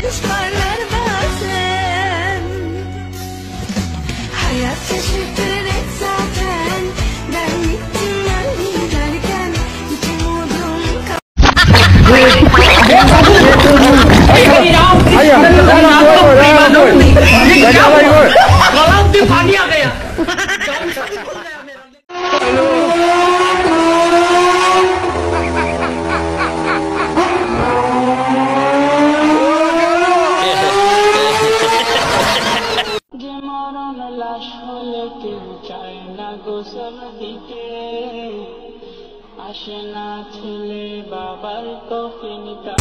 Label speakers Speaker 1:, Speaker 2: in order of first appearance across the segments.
Speaker 1: kuşlarlar bazen. Hayat şaşırtır hep zaten. Ben gittim ben giderken hiç umudum গোসল দিতে আসে না ছেলে বাবার কফিনটা।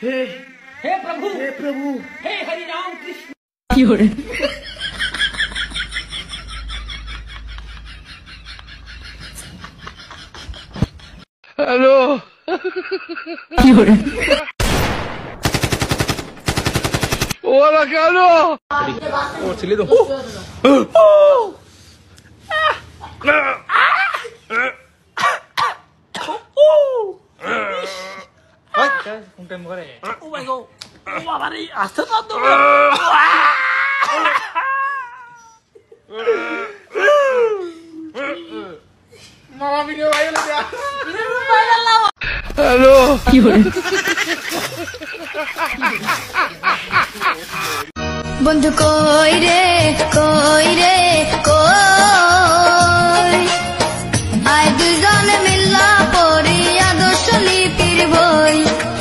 Speaker 1: হে হে প্রভু হে হরি রাম কৃষ্ণ। কি হরে হ্যালো কি হরে ওরা কেন ও ছেলে তো হ্যালো বন্ধু কই রে কই রে কই আয় দুজনে মিল্লা পড়ি আদর্শ লিপির বই।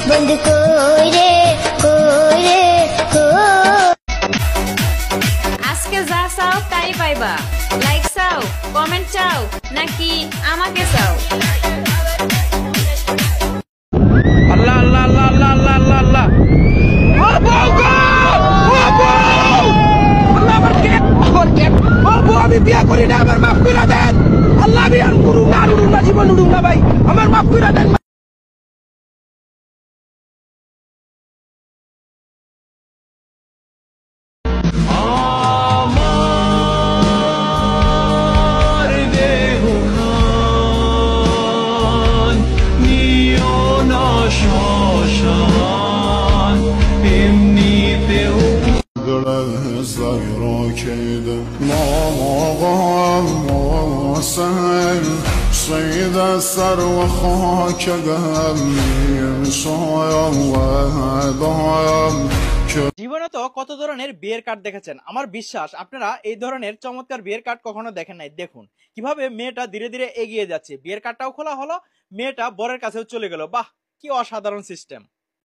Speaker 1: বন্ধু কই রে কই রে কই। আজকে যা চাও তাই পাইবা। লাইক চাও কমেন্ট চাও নাকি আমাকে চাও? আল্লাহ আল্লাহ আল্লাহ আল্লাহ আল্লাহ আল্লাহ আল্লাহ আমি বিয়া করি না, আমার মাফ করে দেন আল্লাহ। আমি আর করুন না, আর উড়ুন না, জীবন উড়ুন না ভাই, আমার মাফ করে দেন।
Speaker 2: صيد السر وخاك
Speaker 3: জীবনে তো কত ধরনের বিয়ের কার্ড দেখেছেন। আমার বিশ্বাস আপনারা এই ধরনের চমৎকার বিয়ের কার্ড কখনো দেখেন নাই। দেখুন কিভাবে মেয়েটা ধীরে ধীরে এগিয়ে যাচ্ছে, বিয়ের কার্ডটাও খোলা হলো, মেয়েটা বরের কাছেও চলে গেল। বাহ কি অসাধারণ সিস্টেম।